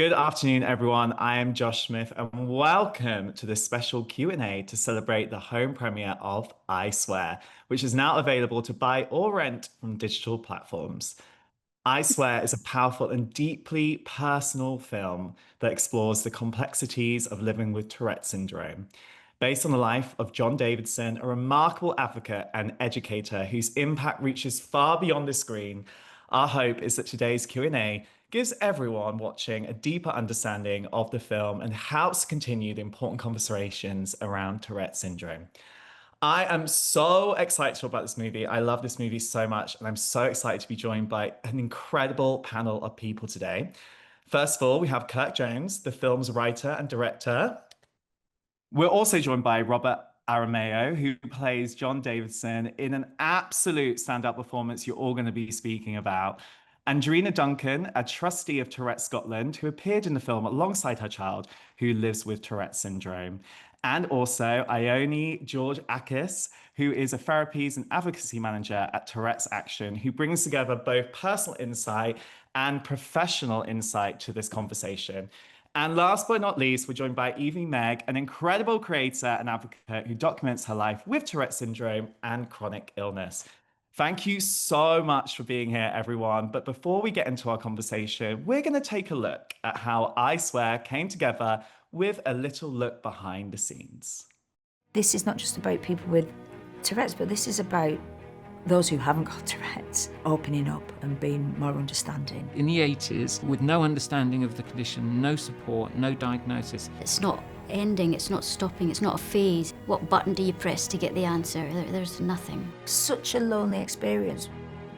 Good afternoon, everyone. I am Josh Smith, and welcome to this special Q&A to celebrate the home premiere of I Swear, which is now available to buy or rent from digital platforms. I Swear is a powerful and deeply personal film that explores the complexities of living with Tourette syndrome. Based on the life of John Davidson, a remarkable advocate and educator whose impact reaches far beyond the screen, our hope is that today's Q&A gives everyone watching a deeper understanding of the film and helps continue the important conversations around Tourette syndrome. I am so excited to talk about this movie. I love this movie so much, and I'm so excited to be joined by an incredible panel of people today. First of all, we have Kirk Jones, the film's writer and director. We're also joined by Robert Aramayo, who plays John Davidson in an absolute standout performance you're all going to be speaking about. Andrena Duncan, a trustee of Tourette Scotland, who appeared in the film alongside her child who lives with Tourette syndrome. And also Ione Georgakis, who is a therapies and advocacy manager at Tourette's Action, who brings together both personal insight and professional insight to this conversation. And last but not least, we're joined by Evie Meg, an incredible creator and advocate who documents her life with Tourette syndrome and chronic illness. Thank you so much for being here, everyone. But before we get into our conversation, we're going to take a look at how I Swear came together with a little look behind the scenes. This is not just about people with Tourette's, but this is about those who haven't got Tourette's opening up and being more understanding. In the 80s, with no understanding of the condition, no support, no diagnosis. It's not ending, it's not stopping, it's not a phase. What button do you press to get the answer? There's nothing. Such a lonely experience,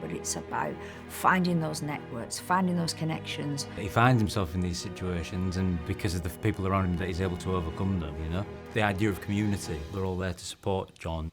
but it's about finding those networks, finding those connections. He finds himself in these situations, and because of the people around him that he's able to overcome them, The idea of community, they're all there to support John.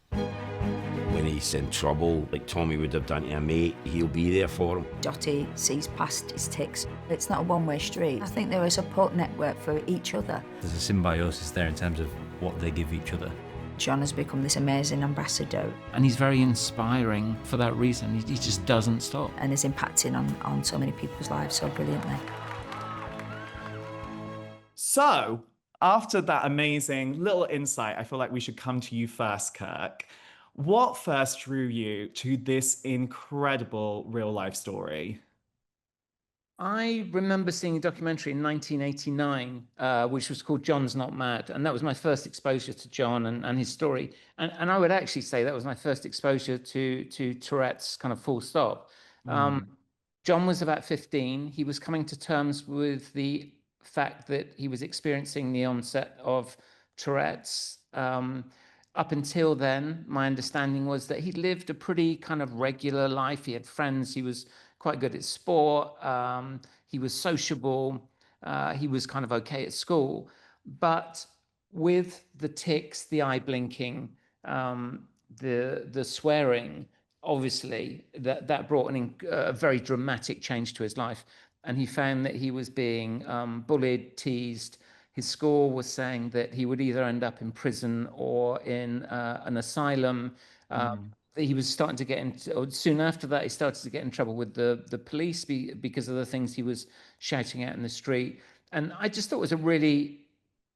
When he's in trouble, like Tommy would have done to a mate, he'll be there for him. Dottie sees past his tics. It's not a one-way street. I think they're a support network for each other. There's a symbiosis there in terms of what they give each other. John has become this amazing ambassador. And he's very inspiring for that reason. He just doesn't stop. And is impacting on so many people's lives so brilliantly. So, after that amazing little insight, I feel like we should come to you first, Kirk. What first drew you to this incredible real-life story? I remember seeing a documentary in 1989, which was called John's Not Mad. And that was my first exposure to John and his story. And I would actually say that was my first exposure to Tourette's kind of full stop. John was about 15. He was coming to terms with the fact that he was experiencing the onset of Tourette's. Up until then, my understanding was that he lived a pretty kind of regular life. He had friends. He was quite good at sport. He was sociable. He was kind of okay at school. But with the tics, the eye blinking, the swearing, obviously, that brought a very dramatic change to his life. And he found that he was being bullied, teased. His school was saying that he would either end up in prison or in an asylum. He was starting to get into, or soon after that, he started to get in trouble with the police because of the things he was shouting out in the street. And I just thought it was a really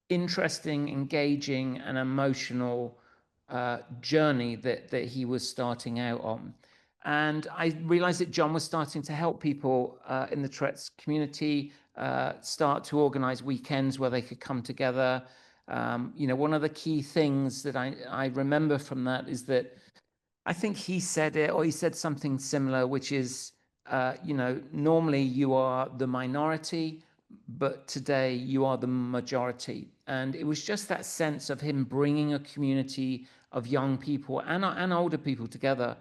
interesting, engaging, and emotional journey that he was starting out on. And I realized that John was starting to help people in the Tourette's community start to organize weekends where they could come together. One of the key things that I remember from that is that I think he said it, or he said something similar, which is, normally you are the minority, but today you are the majority. And it was just that sense of him bringing a community of young people and older people together,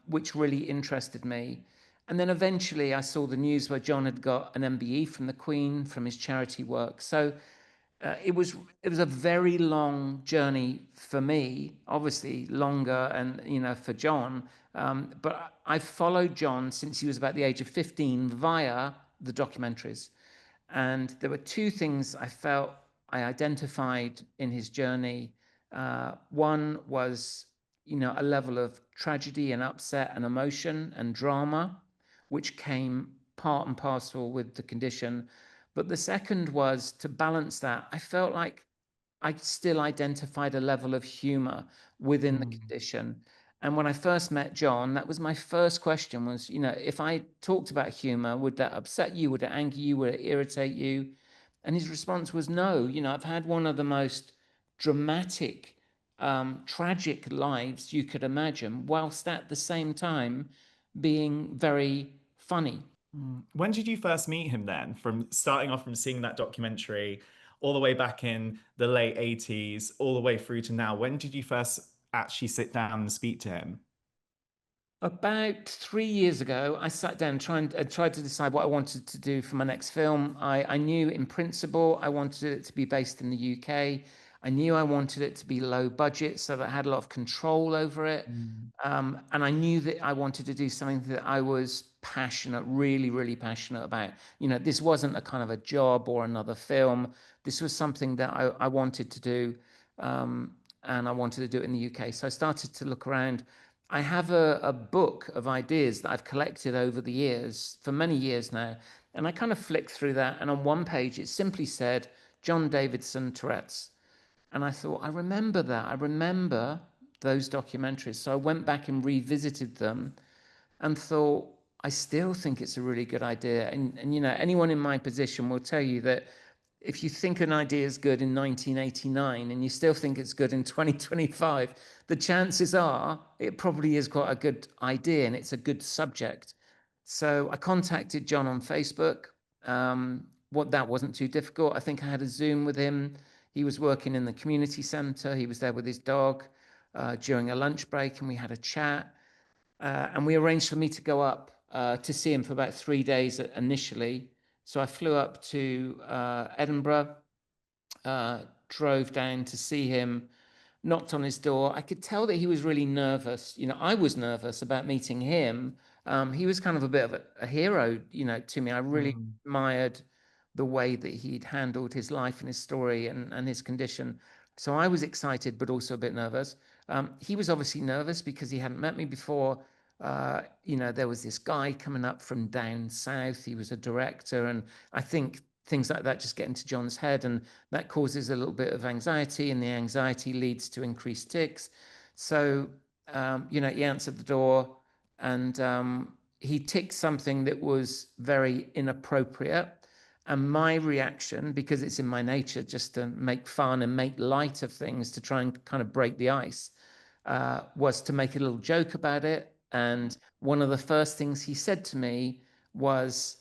which really interested me. And then eventually I saw the news where John had got an MBE from the Queen from his charity work. So it was a very long journey for me, obviously longer, and for John. But I followed John since he was about the age of 15 via the documentaries. And there were two things I felt I identified in his journey. One was, a level of tragedy and upset and emotion and drama, which came part and parcel with the condition. But the second was to balance that. I felt like I still identified a level of humor within the condition. And when I first met John, that was my first question was, if I talked about humor, would that upset you? Would it anger you? Would it irritate you? And his response was no. I've had one of the most dramatic, tragic lives you could imagine, whilst at the same time being very funny. When did you first meet him then? From starting off from seeing that documentary all the way back in the late 80s, all the way through to now, when did you first actually sit down and speak to him? About 3 years ago, I sat down and tried to decide what I wanted to do for my next film. I knew in principle I wanted it to be based in the UK. I knew I wanted it to be low budget so that I had a lot of control over it. And I knew that I wanted to do something that I was passionate, really, really passionate about. This wasn't a kind of a job or another film. This was something that I wanted to do. And I wanted to do it in the UK. So I started to look around. I have a book of ideas that I've collected over the years, for many years now. And I kind of flicked through that. And on one page, it simply said, John Davidson, Tourette's. And I thought, I remember that. I remember those documentaries. So I went back and revisited them and thought, I still think it's a really good idea. And anyone in my position will tell you that if you think an idea is good in 1989 and you still think it's good in 2025, the chances are it probably is quite a good idea and it's a good subject. So I contacted John on Facebook. That wasn't too difficult. I think I had a Zoom with him. He was working in the community center. He was there with his dog during a lunch break, and we had a chat. And we arranged for me to go up to see him for about 3 days initially. So I flew up to Edinburgh, drove down to see him, knocked on his door. I could tell that he was really nervous. I was nervous about meeting him. He was kind of a bit of a hero, to me. I really admired the way that he'd handled his life and his story and his condition. So I was excited, but also a bit nervous. He was obviously nervous because he hadn't met me before. There was this guy coming up from down south. He was a director. And I think things like that just get into John's head, and that causes a little bit of anxiety, and the anxiety leads to increased tics. So, he answered the door, and he ticked something that was very inappropriate. And my reaction, because it's in my nature just to make fun and make light of things to try and kind of break the ice, was to make a little joke about it. And one of the first things he said to me was,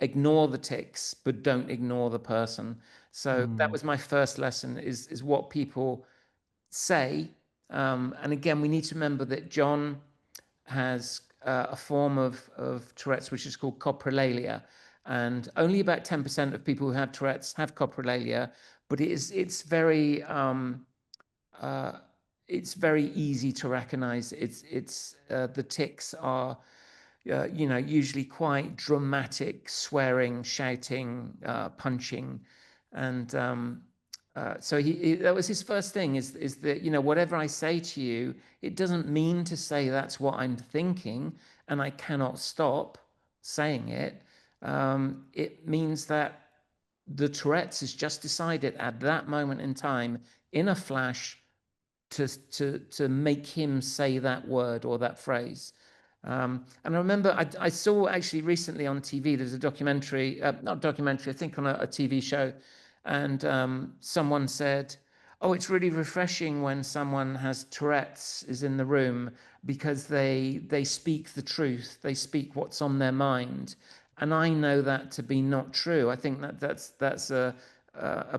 ignore the tics, but don't ignore the person. So that was my first lesson, is what people say. And again, we need to remember that John has a form of Tourette's, which is called coprolalia. And only about 10% of people who have Tourette's have coprolalia, but it's very easy to recognize. The tics are usually quite dramatic, swearing, shouting, punching, and so that was his first thing. Is that whatever I say to you, it doesn't mean to say that's what I'm thinking, and I cannot stop saying it. It means that the Tourette's has just decided at that moment in time, in a flash, to make him say that word or that phrase. And I remember I saw actually recently on TV, there's a documentary, not documentary, I think on a TV show, and someone said, oh, it's really refreshing when someone has Tourette's is in the room, because they speak the truth, they speak what's on their mind. And I know that to be not true. I think that's a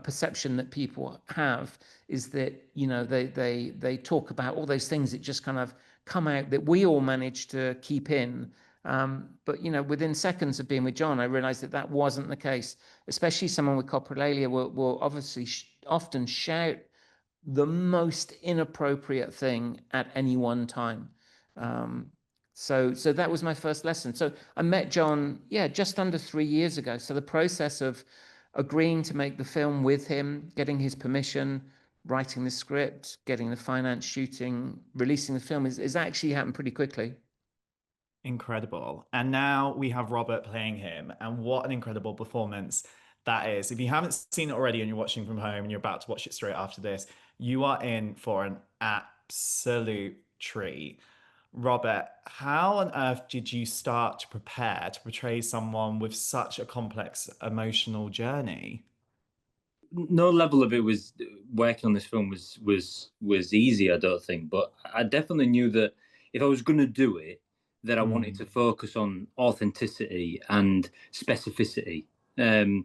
perception that people have, is that they talk about all those things that just kind of come out that we all manage to keep in. But within seconds of being with John, I realized that wasn't the case. Especially someone with coprolalia will obviously often shout the most inappropriate thing at any one time. So that was my first lesson. So I met John, just under 3 years ago. So the process of agreeing to make the film with him, getting his permission, writing the script, getting the finance, shooting, releasing the film is actually happened pretty quickly. Incredible. And now we have Robert playing him, and what an incredible performance. that is. If you haven't seen it already and you're watching from home and you're about to watch it straight after this, you are in for an absolute treat. Robert, how on earth did you start to prepare to portray someone with such a complex emotional journey? No level of it was working on this film was easy, I don't think, but I definitely knew that if I was going to do it, that I wanted to focus on authenticity and specificity. And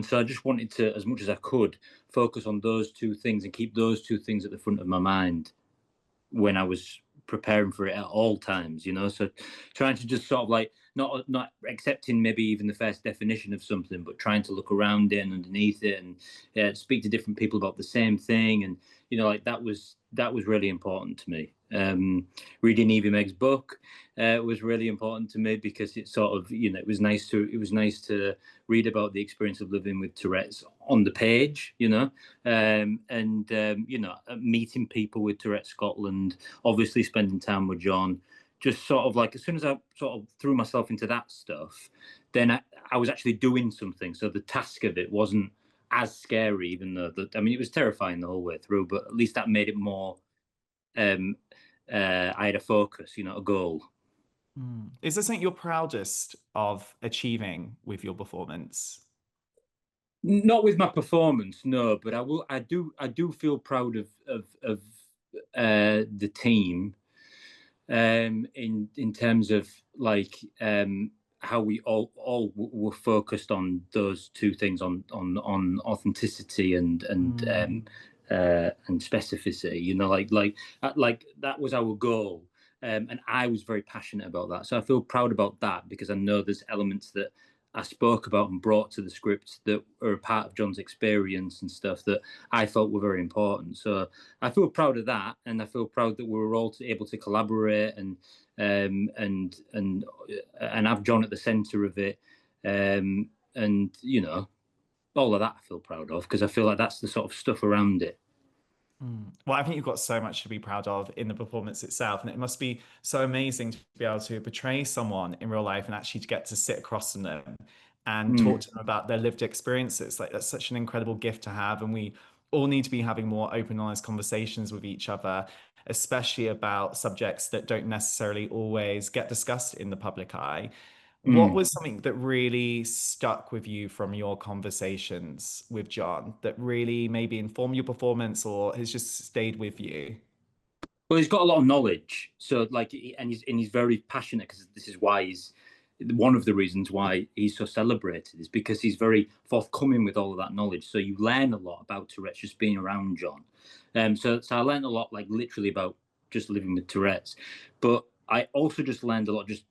so I just wanted to, as much as I could, focus on those two things and keep those two things at the front of my mind when I was preparing for it at all times, you know. So trying to just sort of like not accepting maybe even the first definition of something, but trying to look around it and underneath it, and speak to different people about the same thing, and you know, like that was really important to me. Reading Evie Meg's book was really important to me because it sort of, you know, it was nice to read about the experience of living with Tourette's on the page, you know, you know, meeting people with Tourette Scotland, obviously spending time with John. Just sort of like, as soon as I sort of threw myself into that stuff, then I was actually doing something. So the task of it wasn't as scary, even though I mean, it was terrifying the whole way through, but at least that made it more. I had a focus, you know, a goal. Is there something you're proudest of achieving with your performance? Not with my performance, no, but I do feel proud of the team, in terms of like how we all were focused on those two things, on authenticity and specificity. You know, like that was our goal, and I was very passionate about that. So I feel proud about that because I know there's elements that I spoke about and brought to the script that are a part of John's experience and stuff that I felt were very important. So I feel proud of that, and I feel proud that we were all able to collaborate and have John at the centre of it, and you know, all of that I feel proud of because I feel like that's the sort of stuff around it. Well, I think you've got so much to be proud of in the performance itself, and it must be so amazing to be able to portray someone in real life and actually to get to sit across from them and talk to them about their lived experiences. Like, that's such an incredible gift to have, and we all need to be having more open, honest conversations with each other, especially about subjects that don't necessarily always get discussed in the public eye. What was something that really stuck with you from your conversations with John that really maybe informed your performance or has just stayed with you? Well, he's got a lot of knowledge, so like, and he's very passionate because this is why he's one of the reasons why he's so celebrated is because he's very forthcoming with all of that knowledge. So you learn a lot about Tourette's just being around John. So I learned a lot, like literally about just living with Tourette's, but I also just learned a lot just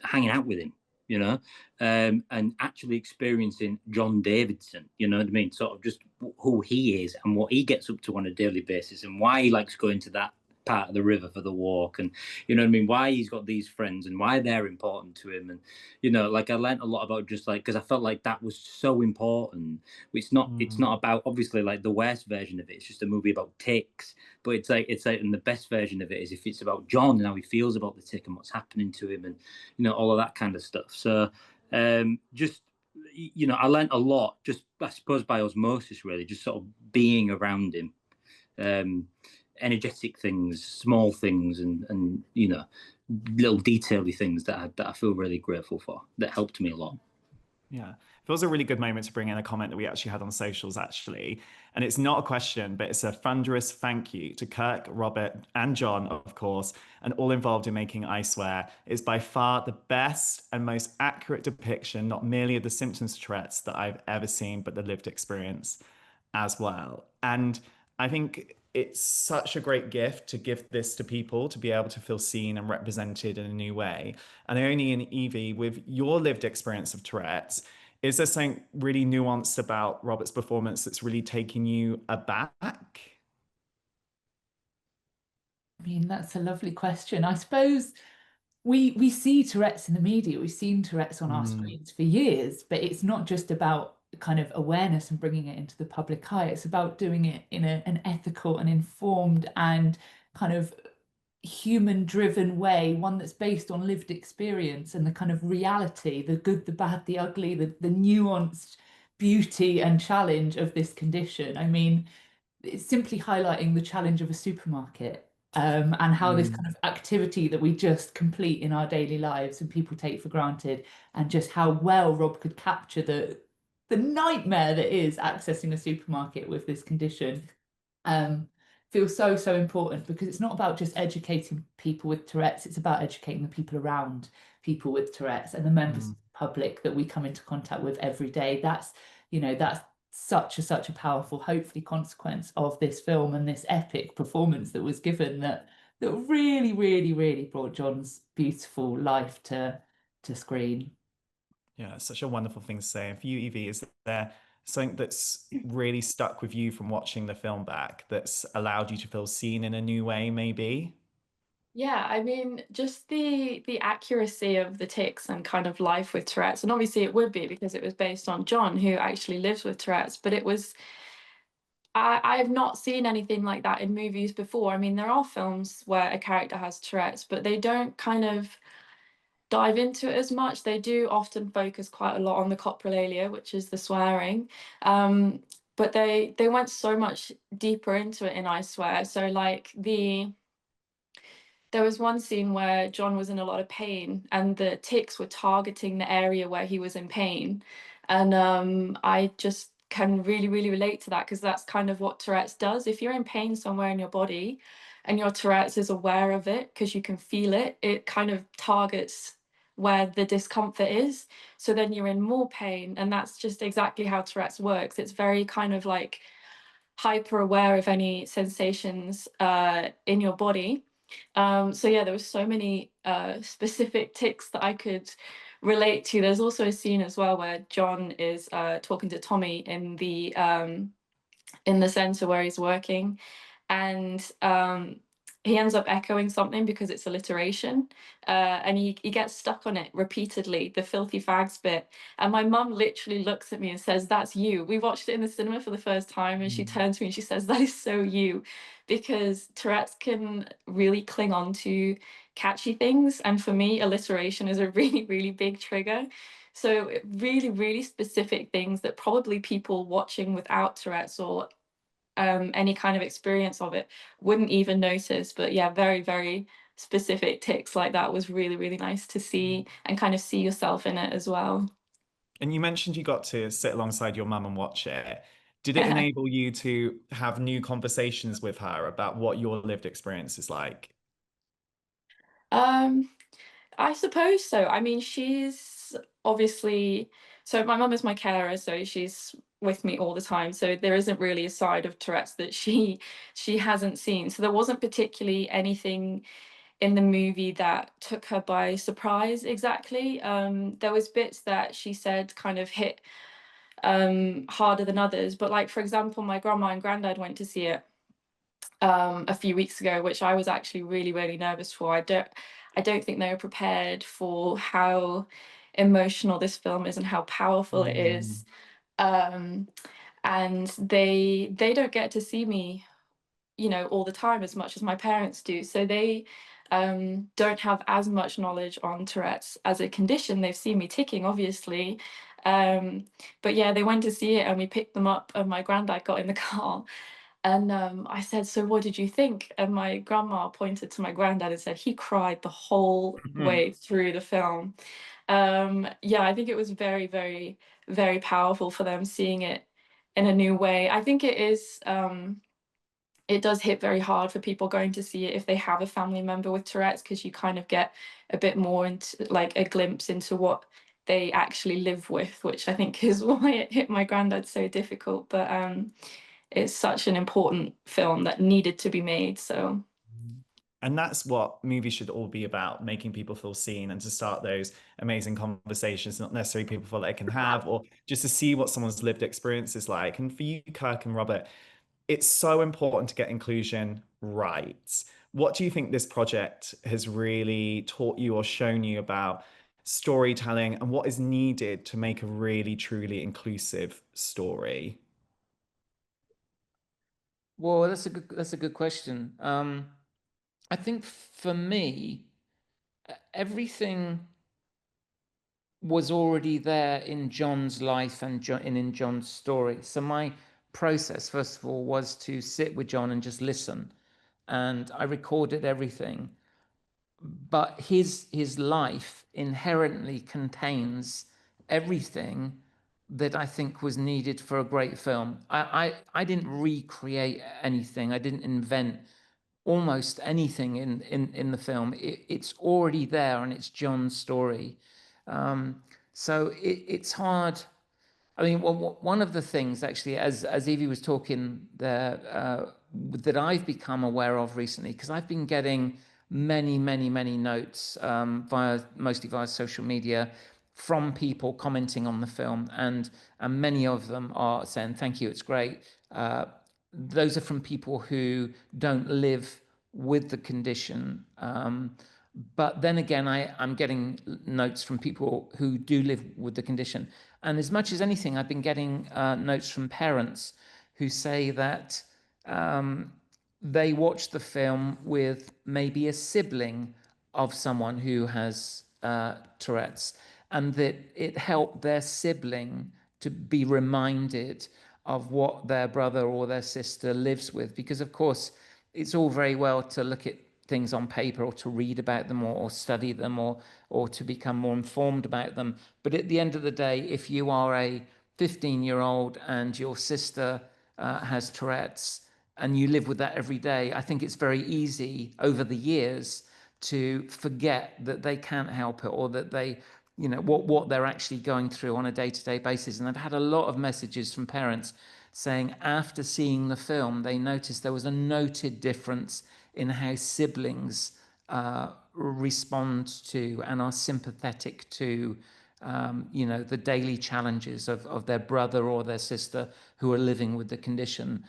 hanging out with him, you know, and actually experiencing John Davidson, you know what I mean? Sort of just who he is and what he gets up to on a daily basis and why he likes going to that part of the river for the walk, and you know what I mean, why he's got these friends and why they're important to him. And you know, like I learned a lot about just like, because I felt like that was so important. It's not about, obviously, like the worst version of it, it's just a movie about ticks, but it's like and the best version of it is if it's about John and how he feels about the tick and what's happening to him, and you know, all of that kind of stuff. So just, you know, I learned a lot just, I suppose, by osmosis, really, just sort of being around him. Energetic things, small things, and you know, little detaily things that I feel really grateful for, that helped me a lot. Yeah, it feels a really good moment to bring in a comment that we actually had on socials, actually. And it's not a question, but it's a thunderous thank you to Kirk, Robert, and John, of course, and all involved in making I Swear. It's by far the best and most accurate depiction, not merely of the symptoms of Tourette's that I've ever seen, but the lived experience as well. And I think it's such a great gift to give this to people to be able to feel seen and represented in a new way. And Ione and Evie, with your lived experience of Tourette's, is there something really nuanced about Robert's performance that's really taking you aback? I mean, that's a lovely question. I suppose we see Tourette's in the media. We've seen Tourette's on our screens for years, but it's not just about kind of awareness and bringing it into the public eye. It's about doing it in an ethical and informed and kind of human-driven way, one that's based on lived experience and the kind of reality, the good, the bad, the ugly, the nuanced beauty and challenge of this condition. I mean, it's simply highlighting the challenge of a supermarket, and how this kind of activity that we just complete in our daily lives and people take for granted, and just how well Rob could capture the nightmare that is accessing a supermarket with this condition. Feels so important, because it's not about just educating people with Tourette's, it's about educating the people around people with Tourette's and the members of the public that we come into contact with every day. That's, you know, that's such a powerful, hopefully, consequence of this film and this epic performance that was given, that really brought John's beautiful life to screen. Yeah, it's such a wonderful thing to say. And for you, Evie, is there something that's really stuck with you from watching the film back that's allowed you to feel seen in a new way, maybe? Yeah, I mean, just the accuracy of the tics and kind of life with Tourette's, and obviously it would be because it was based on John, who actually lives with Tourette's, but it was I've not seen anything like that in movies before. I mean, there are films where a character has Tourette's, but they don't kind of dive into it as much. They do often focus quite a lot on the coprolalia, which is the swearing. But they went so much deeper into it in I Swear. So like there was one scene where John was in a lot of pain and the tics were targeting the area where he was in pain. And I just can really relate to that, because that's kind of what Tourette's does. If you're in pain somewhere in your body and your Tourette's is aware of it because you can feel it, it kind of targets where the discomfort is. So then you're in more pain. And that's just exactly how Tourette's works. It's very kind of like hyper aware of any sensations in your body. So yeah, there was so many specific tics that I could relate to. There's also a scene as well where John is talking to Tommy in the center where he's working, and he ends up echoing something because it's alliteration, and he gets stuck on it repeatedly, the filthy fags bit. And my mum literally looks at me and says, "That's you." We watched it in the cinema for the first time, and she turns to me and she says, "That is so you," because Tourette's can really cling on to catchy things, and for me, alliteration is a really big trigger. So really specific things that probably people watching without Tourette's or any kind of experience of it wouldn't even notice. But yeah, very specific tics like that was really nice to see and kind of see yourself in it as well. And you mentioned you got to sit alongside your mum and watch it. Did it enable you to have new conversations with her about what your lived experience is like? um I suppose so. I mean, she's obviously, so my mum is my carer, so she's with me all the time. So there isn't really a side of Tourette's that she hasn't seen. So there wasn't particularly anything in the movie that took her by surprise exactly. There was bits that she said kind of hit harder than others. But like for example, my grandma and granddad went to see it a few weeks ago, which I was actually really nervous for. I don't think they were prepared for how emotional this film is and how powerful it is. Um, and they don't get to see me, you know, all the time as much as my parents do. So they don't have as much knowledge on Tourette's as a condition. They've seen me ticking, obviously. But yeah, they went to see it and we picked them up and my granddad got in the car. And I said, "So what did you think?" And my grandma pointed to my granddad and said, "He cried the whole way through the film." Yeah, I think it was very powerful for them seeing it in a new way. I think it is, it does hit very hard for people going to see it if they have a family member with Tourette's, because you kind of get a bit more into like a glimpse into what they actually live with, which I think is why it hit my granddad so difficult. But it's such an important film that needed to be made. So And that's what movies should all be about, making people feel seen and to start those amazing conversations, not necessarily people feel they can have, or just to see what someone's lived experience is like. And for you, Kirk and Robert, it's so important to get inclusion right. What do you think this project has really taught you or shown you about storytelling, and what is needed to make a really truly inclusive story? Well, that's a good question. I think for me, everything was already there in John's life and in John's story. So my process, first of all, was to sit with John and just listen. And I recorded everything. But his life inherently contains everything that I think was needed for a great film. I didn't recreate anything. I didn't invent almost anything in the film. It's already there, and it's John's story. So it's hard. I mean, one of the things actually, as Evie was talking there, that I've become aware of recently, because I've been getting many notes mostly via social media from people commenting on the film, and many of them are saying, "Thank you, it's great." Those are from people who don't live with the condition. But then again, I'm getting notes from people who do live with the condition. And as much as anything, I've been getting notes from parents who say that they watched the film with maybe a sibling of someone who has Tourette's, and that it helped their sibling to be reminded of what their brother or their sister lives with. Because, of course, it's all very well to look at things on paper or to read about them or study them or to become more informed about them. But at the end of the day, if you are a 15-year-old and your sister has Tourette's and you live with that every day, I think it's very easy over the years to forget that they can't help it, or that they, what they're actually going through on a day-to-day basis. And I've had a lot of messages from parents saying after seeing the film, they noticed there was a noted difference in how siblings respond to and are sympathetic to, the daily challenges of their brother or their sister who are living with the condition.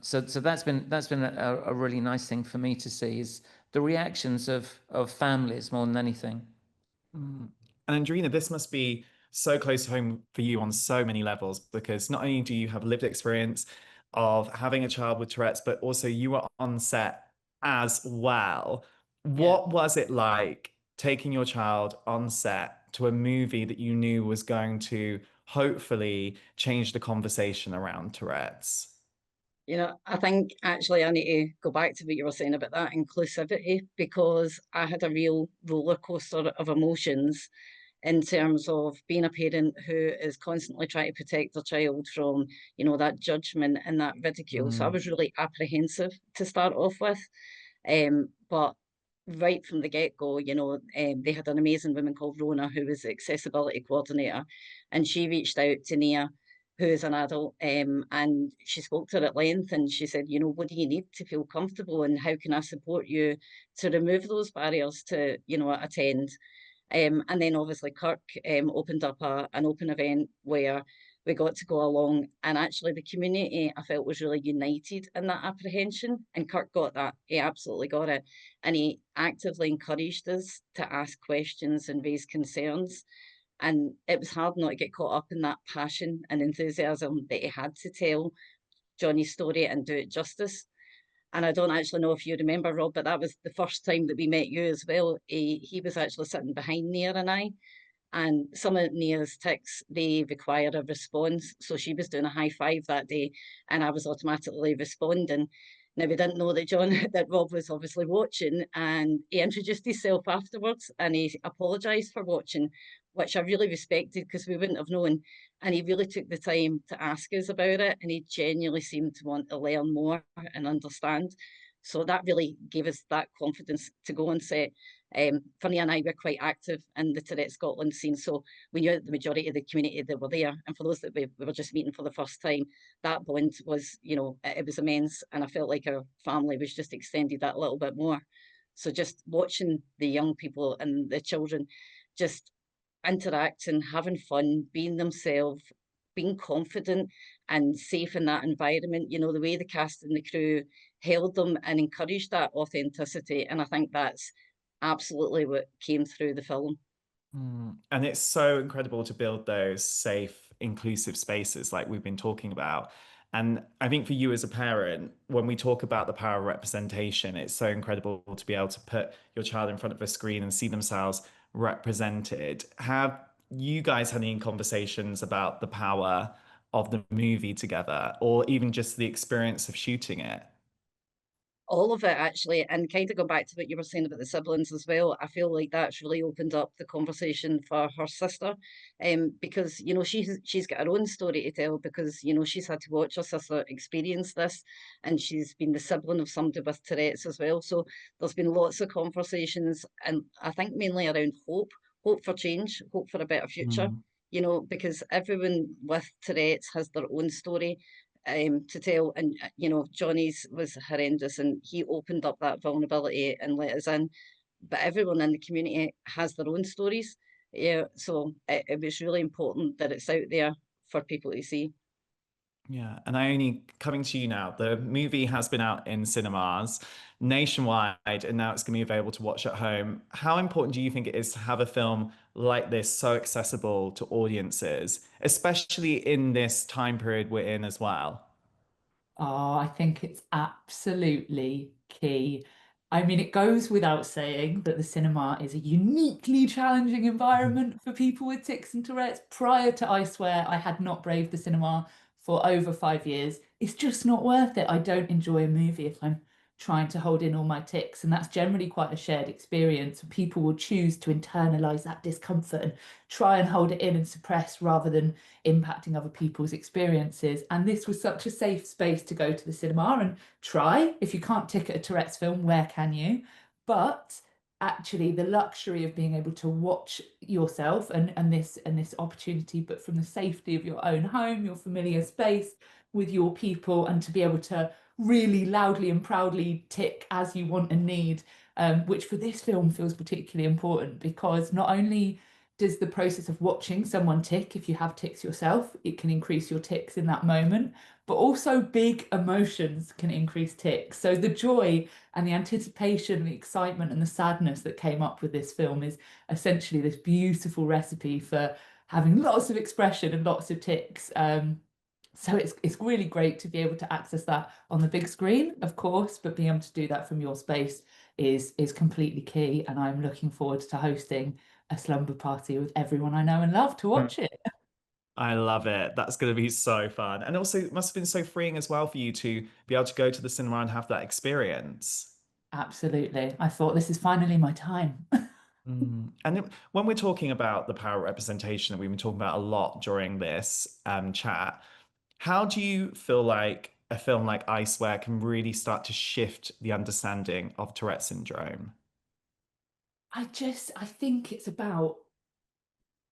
So that's been a really nice thing for me to see, is the reactions of families more than anything. And Andrena, this must be so close to home for you on so many levels, because not only do you have lived experience of having a child with Tourette's, but also you were on set as well. What was it like taking your child on set to a movie that you knew was going to hopefully change the conversation around Tourette's? I think actually I need to go back to what you were saying about that inclusivity, because I had a real roller coaster of emotions in terms of being a parent who is constantly trying to protect their child from, that judgment and that ridicule. So I was really apprehensive to start off with. But right from the get-go, they had an amazing woman called Rona, who was the accessibility coordinator, and she reached out to Nia, who is an adult, and she spoke to her at length, and she said, what do you need to feel comfortable, and how can I support you to remove those barriers to, attend? And then obviously Kirk opened up an open event where we got to go along, and actually the community I felt was really united in that apprehension, and Kirk got that. He absolutely got it, and he actively encouraged us to ask questions and raise concerns. And it was hard not to get caught up in that passion and enthusiasm that he had to tell Johnny's story and do it justice. And I don't actually know if you remember, Rob, but that was the first time that we met you as well. He was actually sitting behind Nia and I. And some of Nia's tics, they require a response. So she was doing a high five that day, and I was automatically responding. Now, we didn't know that that Rob was obviously watching, and he introduced himself afterwards, and he apologised for watching, which I really respected, because we wouldn't have known. And he really took the time to ask us about it, and he genuinely seemed to want to learn more and understand. So that really gave us that confidence to go on set. Funny and I were quite active in the Tourette Scotland scene, so we knew that the majority of the community that were there, and for those that we were just meeting for the first time, that bond was, it was immense, and I felt like our family was just extended that little bit more. So just watching the young people and the children just interacting, having fun, being themselves, being confident and safe in that environment, the way the cast and the crew held them and encouraged that authenticity, and I think that's absolutely what came through the film. And it's so incredible to build those safe, inclusive spaces like we've been talking about. And I think for you as a parent, when we talk about the power of representation, it's so incredible to be able to put your child in front of a screen and see themselves represented. Have you guys had any conversations about the power of the movie together, or even just the experience of shooting it? All of it actually, and kind of go back to what you were saying about the siblings as well. I feel like that's really opened up the conversation for her sister, because you know she's got her own story to tell, because you know she's had to watch her sister experience this, and she's been the sibling of somebody with Tourette's as well. So there's been lots of conversations, and I think mainly around hope for change, hope for a better future. Mm. You know, because everyone with Tourette's has their own story, to tell. And you know, Johnny's was horrendous, and he opened up that vulnerability and let us in. But everyone in the community has their own stories. Yeah, so it was really important that it's out there for people to see. Yeah, and Ione, coming to you now. The movie has been out in cinemas nationwide, and now it's going to be available to watch at home. How important do you think it is to have a film like this so accessible to audiences, especially in this time period we're in as well? Oh, I think it's absolutely key. I mean, it goes without saying that the cinema is a uniquely challenging environment for people with tics and Tourette's. Prior to I Swear, I had not braved the cinema for over 5 years. It's just not worth it. I don't enjoy a movie if I'm trying to hold in all my tics, and that's generally quite a shared experience. People will choose to internalize that discomfort and try and hold it in and suppress rather than impacting other people's experiences. And this was such a safe space to go to the cinema and try. If you can't tick at a Tourette's film, where can you? But actually the luxury of being able to watch yourself and this opportunity, but from the safety of your own home, your familiar space with your people, and to be able to really loudly and proudly tick as you want and need, which for this film feels particularly important, because not only does the process of watching someone tick, if you have tics yourself, it can increase your tics in that moment, but also big emotions can increase tics. So the joy and the anticipation, the excitement and the sadness that came up with this film is essentially this beautiful recipe for having lots of expression and lots of tics. So it's really great to be able to access that on the big screen, of course, but being able to do that from your space is completely key. And I'm looking forward to hosting a slumber party with everyone I know and love to watch it. I love it. That's going to be so fun. And also, it must have been so freeing as well for you to be able to go to the cinema and have that experience. Absolutely. I thought this is finally my time. And when we're talking about the power representation that we've been talking about a lot during this chat, how do you feel like a film like I Swear can really start to shift the understanding of Tourette syndrome? I think it's about,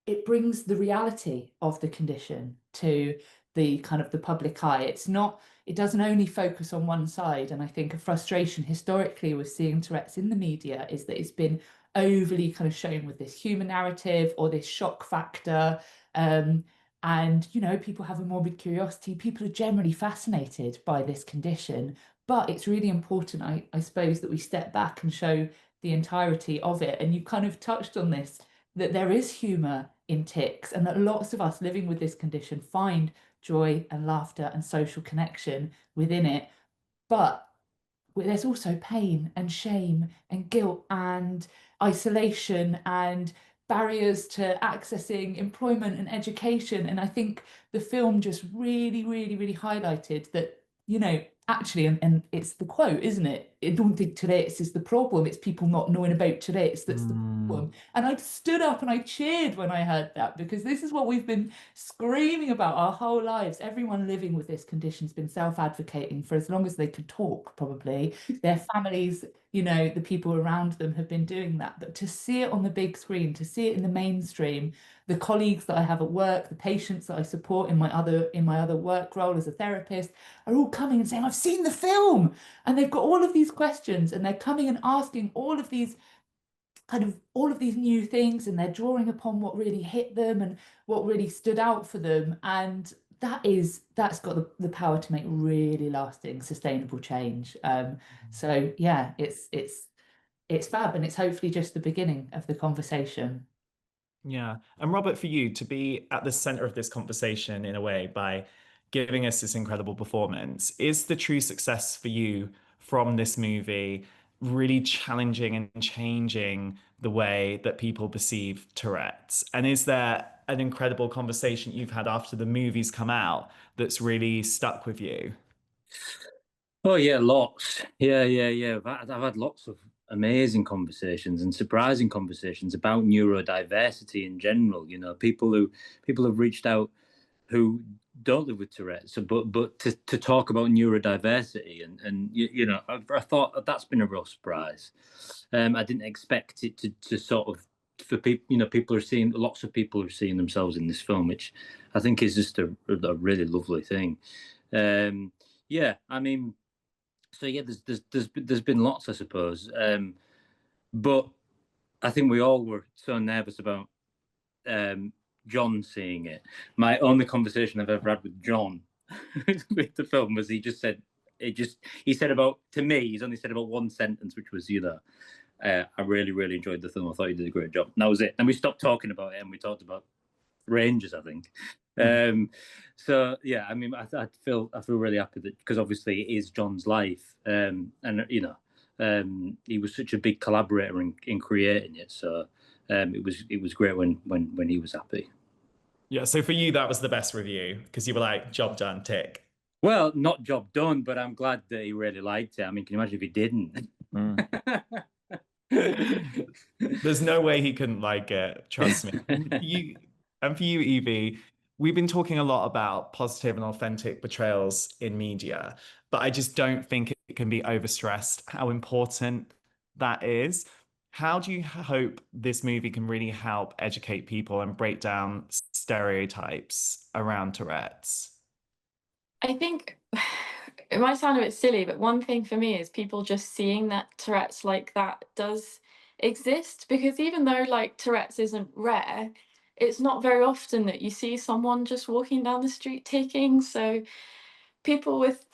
it brings the reality of the condition to the kind of the public eye. It doesn't only focus on one side. And I think a frustration historically with seeing Tourette's in the media is that it's been overly kind of shown with this human narrative or this shock factor. And, you know, people have a morbid curiosity. People are generally fascinated by this condition. But it's really important, I suppose, that we step back and show the entirety of it. And you kind of touched on this, that there is humour in tics, and that lots of us living with this condition find joy and laughter and social connection within it. But there's also pain and shame and guilt and isolation and barriers to accessing employment and education. And I think the film just really, really, really highlighted that, you know, actually, and it's the quote, isn't it? I don't think Tourette's is the problem. It's people not knowing about Tourette's that's the problem. And I stood up and I cheered when I heard that, because this is what we've been screaming about our whole lives. Everyone living with this condition has been self-advocating for as long as they could talk, probably. Their families, you know, the people around them have been doing that. But to see it on the big screen, to see it in the mainstream, the colleagues that I have at work, the patients that I support in my other work role as a therapist, are all coming and saying, I've seen the film. And they've got all of these questions, and they're coming and asking all of these new things, and they're drawing upon what really hit them and what really stood out for them. And that's got the power to make really lasting, sustainable change. So yeah, it's fab, and it's hopefully just the beginning of the conversation. Yeah. And Robert, for you to be at the center of this conversation in a way by giving us this incredible performance, is the true success for you from this movie really challenging and changing the way that people perceive Tourette's? And is there an incredible conversation you've had after the movies come out that's really stuck with you? Oh yeah, lots. Yeah. I've had lots of amazing conversations and surprising conversations about neurodiversity in general. You know, people have reached out who don't live with Tourette's, so, but to talk about neurodiversity and you know, I thought that's been a real surprise. I didn't expect it to sort of, for people, you know, lots of people are seeing themselves in this film, which I think is just a really lovely thing. Yeah, I mean, so yeah, there's been lots, I suppose, but I think we all were so nervous about John seeing it. My only conversation I've ever had with John with the film was he said about, to me, he's only said about one sentence, which was, you know, I really enjoyed the film. I thought you did a great job. And that was it. And we stopped talking about it and we talked about Rangers, I think. So yeah, I mean, I feel really happy that, because obviously it is John's life, and you know, he was such a big collaborator in creating it. So it was great when he was happy. Yeah, so for you, that was the best review because you were like, job done, tick. Well, not job done, but I'm glad that he really liked it. I mean, can you imagine if he didn't? There's no way he couldn't like it, trust me. And for you, Evie, we've been talking a lot about positive and authentic portrayals in media, but I just don't think it can be overstressed how important that is. How do you hope this movie can really help educate people and break down stereotypes around Tourette's? I think it might sound a bit silly, but one thing for me is people just seeing that Tourette's like that does exist, because even though like Tourette's isn't rare, it's not very often that you see someone just walking down the street ticking. So people with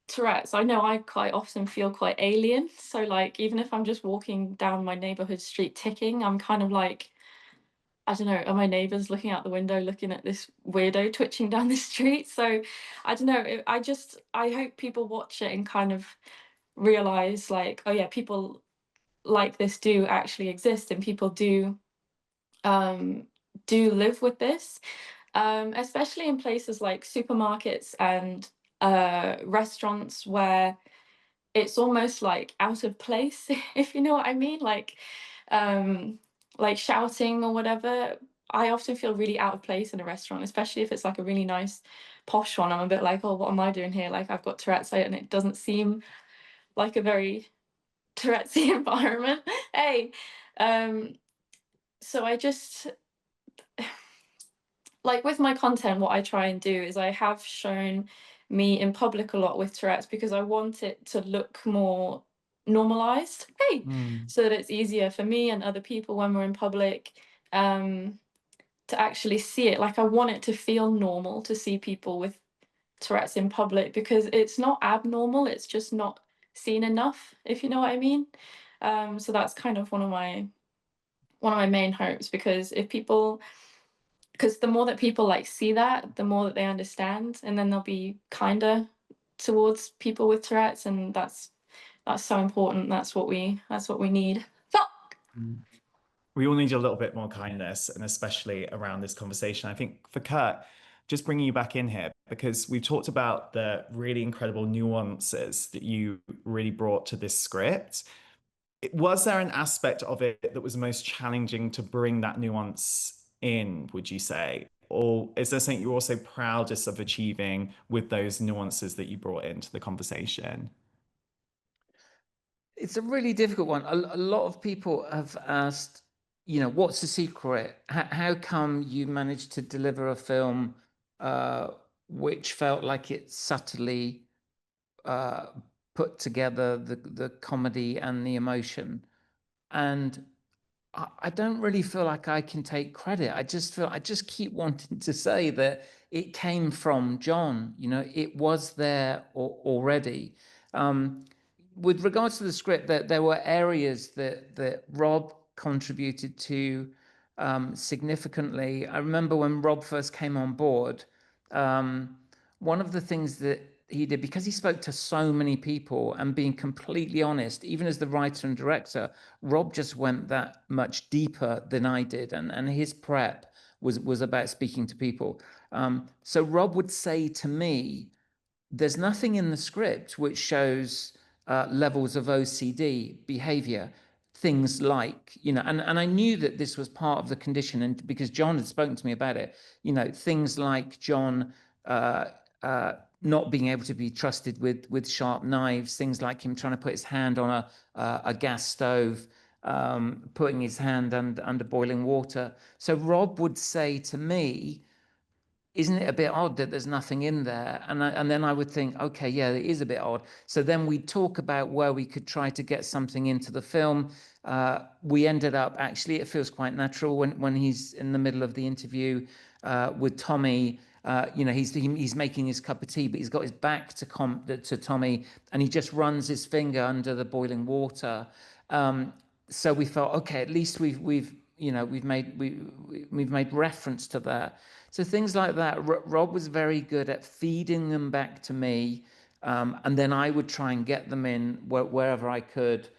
Tourette's, I know I quite often feel quite alien. So like even if I'm just walking down my neighborhood street ticking, I'm kind of like, I don't know, are my neighbors looking out the window looking at this weirdo twitching down the street? So I don't know. I hope people watch it and kind of realize like, oh yeah, people like this do actually exist, and people do live with this, especially in places like supermarkets and restaurants where it's almost like out of place, if you know what I mean, like shouting or whatever. I often feel really out of place in a restaurant, especially if it's like a really nice posh one. I'm a bit like, oh, what am I doing here? Like I've got Tourette's, and it doesn't seem like a very Tourette's environment. Hey, so I just like with my content, what I try and do is I have shown me in public a lot with Tourette's because I want it to look more normalized. Hey, so that it's easier for me and other people when we're in public to actually see it. Like I want it to feel normal to see people with Tourette's in public, because it's not abnormal, it's just not seen enough, if you know what I mean. So that's kind of one of my main hopes, because the more that people like see that, the more that they understand, and then they'll be kinder towards people with Tourette's, and that's so important. That's what we need. Fuck. We all need a little bit more kindness, and especially around this conversation. I think for Kirk, just bringing you back in here, because we've talked about the really incredible nuances that you really brought to this script. Was there an aspect of it that was most challenging to bring that nuance in, would you say? Or is there something you're also proudest of achieving with those nuances that you brought into the conversation? It's a really difficult one. A lot of people have asked, you know, what's the secret? How come you managed to deliver a film which felt like it subtly put together the comedy and the emotion? And I don't really feel like I can take credit. I just keep wanting to say that it came from John. You know, it was there already. With regards to the script, there were areas that Rob contributed to significantly. I remember when Rob first came on board, one of the things that he did, because he spoke to so many people and being completely honest, even as the writer and director, Rob just went that much deeper than I did. And his prep was about speaking to people. So Rob would say to me, there's nothing in the script which shows levels of OCD behavior, things like, and I knew that this was part of the condition, and because John had spoken to me about it, things like John not being able to be trusted with sharp knives, things like him trying to put his hand on a gas stove, putting his hand under boiling water. So Rob would say to me, isn't it a bit odd that there's nothing in there? And then I would think, okay, yeah, it is a bit odd. So then we'd talk about where we could try to get something into the film. We ended up, actually, it feels quite natural when he's in the middle of the interview with Tommy. He's making his cup of tea, but he's got his back to Tommy, and he just runs his finger under the boiling water. So we felt, okay, at least we've made reference to that. So things like that. Rob was very good at feeding them back to me, and then I would try and get them in wherever I could.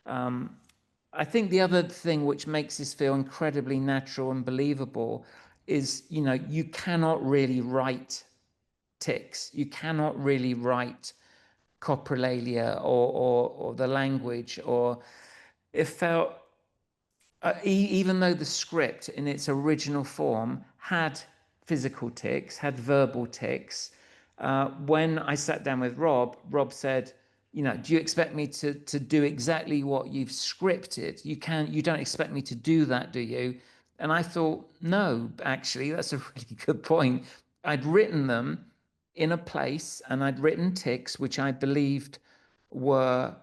I think the other thing which makes this feel incredibly natural and believable is, you cannot really write tics. You cannot really write coprolalia or the language, or it felt, even though the script in its original form had physical tics, had verbal tics, when I sat down with Rob said, do you expect me to do exactly what you've scripted? You don't expect me to do that, do you? And I thought, no, actually, that's a really good point. I'd written them in a place, and I'd written tics which I believed were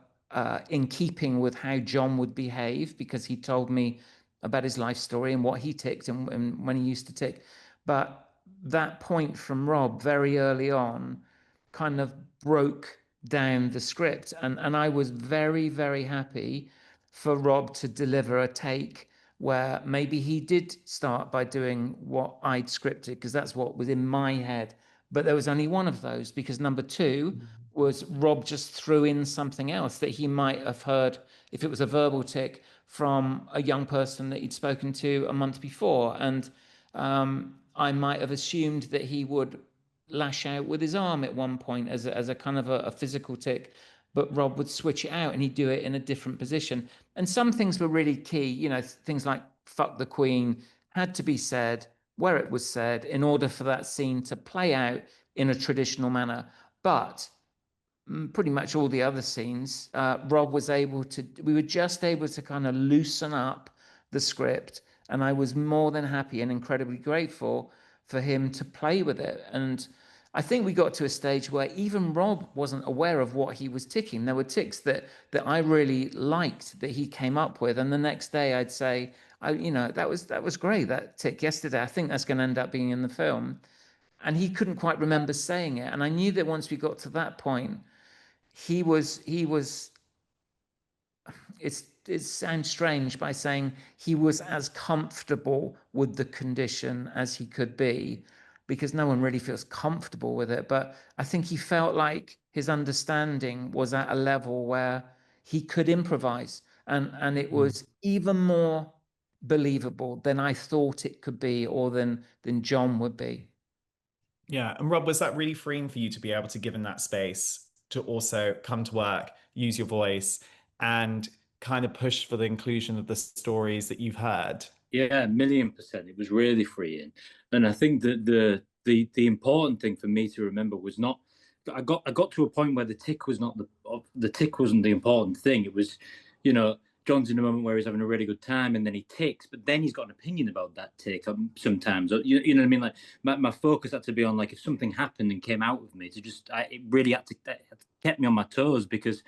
in keeping with how John would behave, because he told me about his life story and what he ticked and when he used to tick. But that point from Rob very early on kind of broke down the script. And I was very, very happy for Rob to deliver a take where maybe he did start by doing what I'd scripted, because that's what was in my head. But there was only one of those, because number two was Rob just threw in something else that he might have heard, if it was a verbal tic, from a young person that he'd spoken to a month before. And I might have assumed that he would lash out with his arm at one point as a kind of a physical tic, but Rob would switch it out and he'd do it in a different position. And some things were really key, things like "fuck the Queen" had to be said where it was said in order for that scene to play out in a traditional manner. But pretty much all the other scenes, Rob was able to, we were just able to kind of loosen up the script. And I was more than happy and incredibly grateful for him to play with it. And I think we got to a stage where even Rob wasn't aware of what he was ticking. There were tics that I really liked that he came up with. And the next day I'd say, that was great, that tic yesterday. I think that's going to end up being in the film. And he couldn't quite remember saying it. And I knew that once we got to that point, it sounds strange by saying he was as comfortable with the condition as he could be, because no one really feels comfortable with it. But I think he felt like his understanding was at a level where he could improvise, and it was even more believable than I thought it could be, or than John would be. Yeah. And Rob, was that really freeing for you to be able to give him that space to also come to work, use your voice, and kind of push for the inclusion of the stories that you've heard? Yeah, 1,000,000%. It was really freeing. And I think that the important thing for me to remember was not, I got to a point where the tic was not the tic wasn't the important thing. It was, John's in a moment where he's having a really good time, and then he ticks, but then he's got an opinion about that tic sometimes. You know what I mean? Like my focus had to be on, like, if something happened and came out of me, it really had to kept me on my toes, because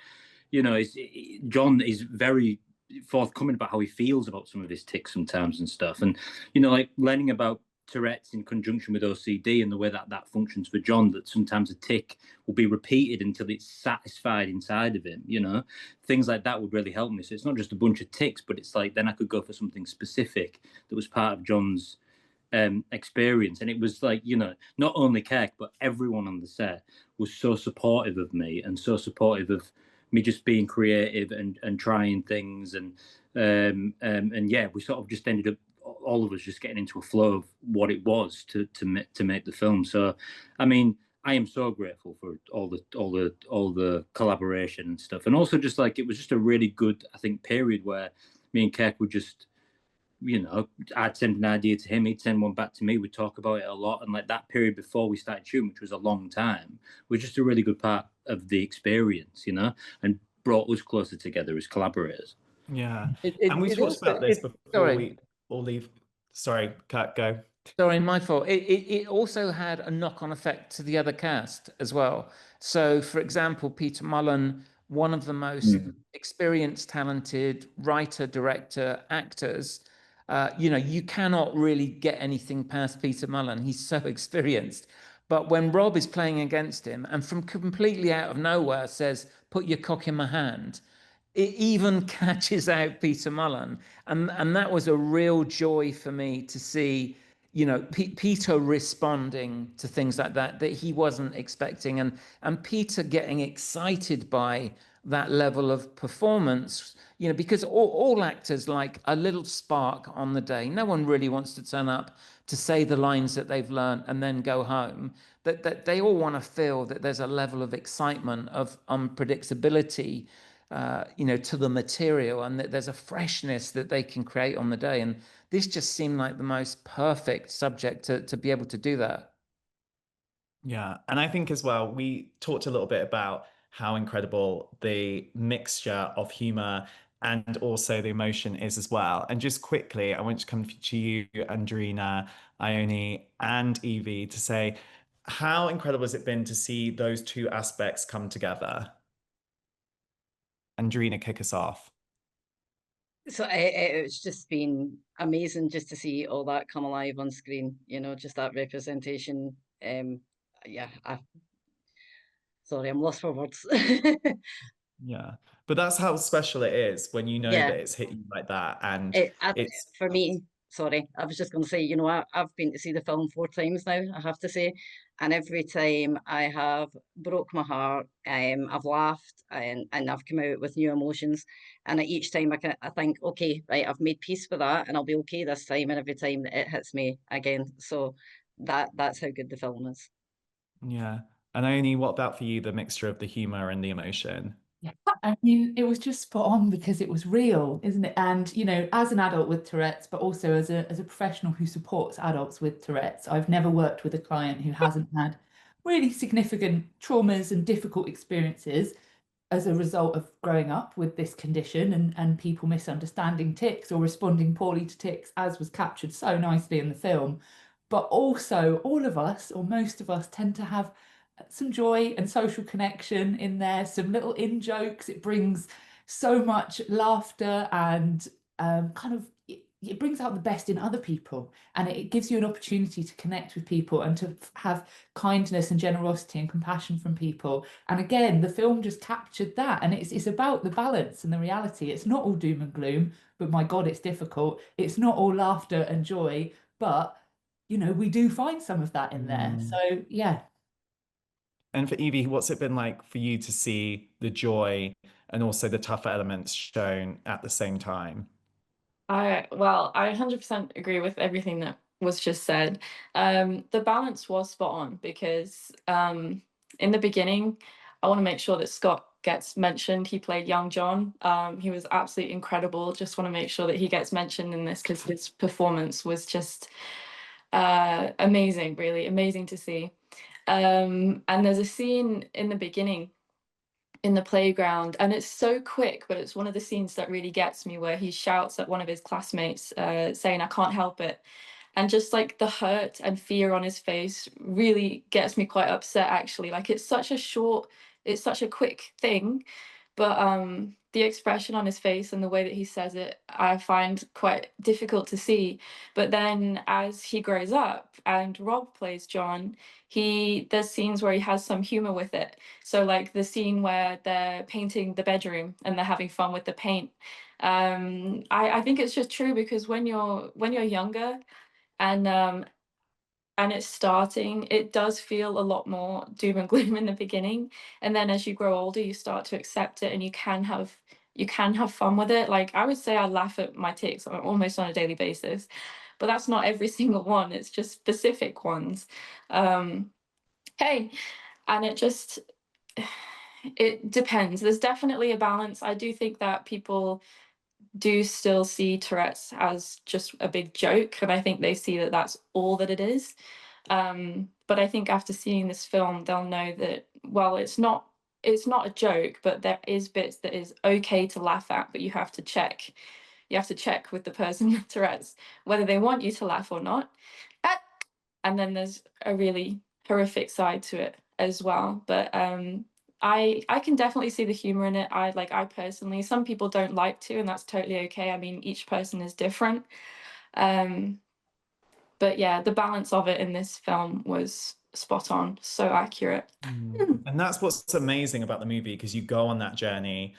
John is very forthcoming about how he feels about some of his tics sometimes and stuff. And like learning about Tourette's in conjunction with OCD and the way that functions for John, that sometimes a tic will be repeated until it's satisfied inside of him, things like that would really help me. So it's not just a bunch of tics, but it's like, then I could go for something specific that was part of John's experience. And it was like, not only Kirk, but everyone on the set was so supportive of me and so supportive of me just being creative and trying things, and yeah, we sort of just ended up, all of us, just getting into a flow of what it was to make the film. So, I mean, I am so grateful for all the collaboration and stuff, and also just like, it was just a really good, I think, period where me and Kirk would just, I'd send an idea to him, he'd send one back to me, we'd talk about it a lot, and like that period before we started shooting, which was a long time, was just a really good part of the experience, and brought us closer together as collaborators. Yeah, and we talked about this before we all leave. Sorry, Kirk, go. Sorry, my fault. It also had a knock-on effect to the other cast as well. So, for example, Peter Mullen, one of the most experienced, talented writer, director, actors, you cannot really get anything past Peter Mullen. He's so experienced. But when Rob is playing against him and from completely out of nowhere says, "Put your cock in my hand," it even catches out Peter Mullen. And that was a real joy for me to see, Peter responding to things like that he wasn't expecting, and Peter getting excited by that level of performance, because all actors like a little spark on the day. No one really wants to turn up to say the lines that they've learned and then go home. That they all want to feel that there's a level of excitement, of unpredictability, to the material, and that there's a freshness that they can create on the day. And this just seemed like the most perfect subject to be able to do that. Yeah, and I think as well, we talked a little bit about how incredible the mixture of humor and also the emotion is as well. And just quickly, I want to come to you, Andrena, Ione, and Evie, to say, how incredible has it been to see those two aspects come together? Andrena, kick us off. So it's just been amazing just to see all that come alive on screen, just that representation. Yeah, sorry, I'm lost for words. Yeah, but that's how special it is when Yeah. that it's hit you like that. And it's for me, sorry, I was just going to say, I've been to see the film 4 times now, I have to say, and every time I have broke my heart, I've laughed, and I've come out with new emotions, and each time I think, okay, right, I've made peace with that, and I'll be okay this time, and every time it hits me again. So that's how good the film is. Yeah. And Ione, what about for you, the mixture of the humor and the emotion? Yeah, I mean, it was just spot on because it was real, isn't it? And, as an adult with Tourette's, but also as a professional who supports adults with Tourette's, I've never worked with a client who hasn't had really significant traumas and difficult experiences as a result of growing up with this condition, and people misunderstanding tics or responding poorly to tics, as was captured so nicely in the film. But also, all of us, or most of us, tend to have some joy and social connection in there, some little in-jokes. It brings so much laughter, and it brings out the best in other people, and it gives you an opportunity to connect with people and to have kindness and generosity and compassion from people. And again, the film just captured that, and it's about the balance and the reality. It's not all doom and gloom, but my God, it's difficult. It's not all laughter and joy, but we do find some of that in there. So yeah. And for Evie, what's it been like for you to see the joy and also the tougher elements shown at the same time? I 100% agree with everything that was just said. The balance was spot on because in the beginning, I want to make sure that Scott gets mentioned. He played young John. He was absolutely incredible. Just want to make sure that he gets mentioned in this because his performance was just amazing, really amazing to see. And there's a scene in the beginning in the playground, and it's so quick, but it's one of the scenes that really gets me, where he shouts at one of his classmates saying, "I can't help it." And just like the hurt and fear on his face really gets me quite upset, actually. Like, it's such a quick thing, but the expression on his face and the way that he says it, I find quite difficult to see. But then as he grows up and Rob plays John, there's scenes where he has some humor with it. So like the scene where they're painting the bedroom and they're having fun with the paint. I think it's just true because when you're younger and it's starting, it does feel a lot more doom and gloom in the beginning. And then as you grow older, you start to accept it, and you can have fun with it. Like, I would say I laugh at my tics almost on a daily basis, but that's not every single one. It's just specific ones. Hey, and it depends. There's definitely a balance. I do think that people do still see Tourette's as just a big joke, and I think they see that that's all that it is. But I think after seeing this film, they'll know that, well, it's not a joke, but there is bits that is okay to laugh at, but you have to check with the person with Tourette's whether they want you to laugh or not. And then there's a really horrific side to it as well. But I can definitely see the humor in it. I personally, some people don't like to, and that's totally okay. I mean, each person is different. But yeah, the balance of it in this film was spot on, so accurate. And that's what's amazing about the movie, because you go on that journey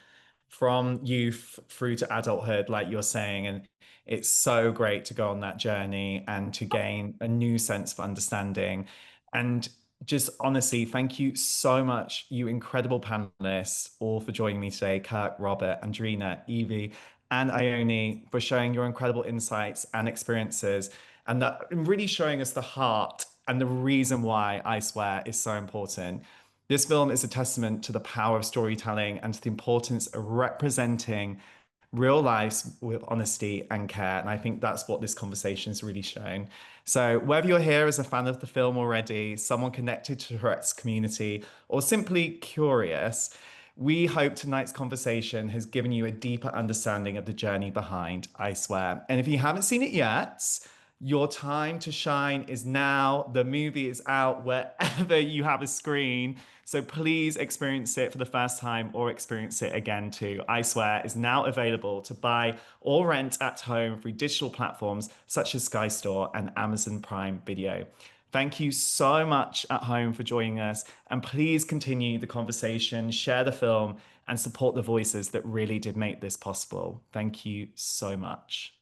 from youth through to adulthood, like you're saying, and it's so great to go on that journey and to gain a new sense of understanding. And just honestly, thank you so much, you incredible panelists, all for joining me today: Kirk, Robert, Andrena, Evie, and Ione, for sharing your incredible insights and experiences, and that really showing us the heart and the reason why I Swear is so important. This film is a testament to the power of storytelling and to the importance of representing real lives with honesty and care. And I think that's what this conversation is really showing. So whether you're here as a fan of the film already, someone connected to Tourette's community, or simply curious, we hope tonight's conversation has given you a deeper understanding of the journey behind I Swear. And if you haven't seen it yet, your time to shine is now. The movie is out wherever you have a screen. So please experience it for the first time, or experience it again too. I Swear is now available to buy or rent at home through digital platforms such as Sky Store and Amazon Prime Video. Thank you so much at home for joining us. And please continue the conversation, share the film, and support the voices that really did make this possible. Thank you so much.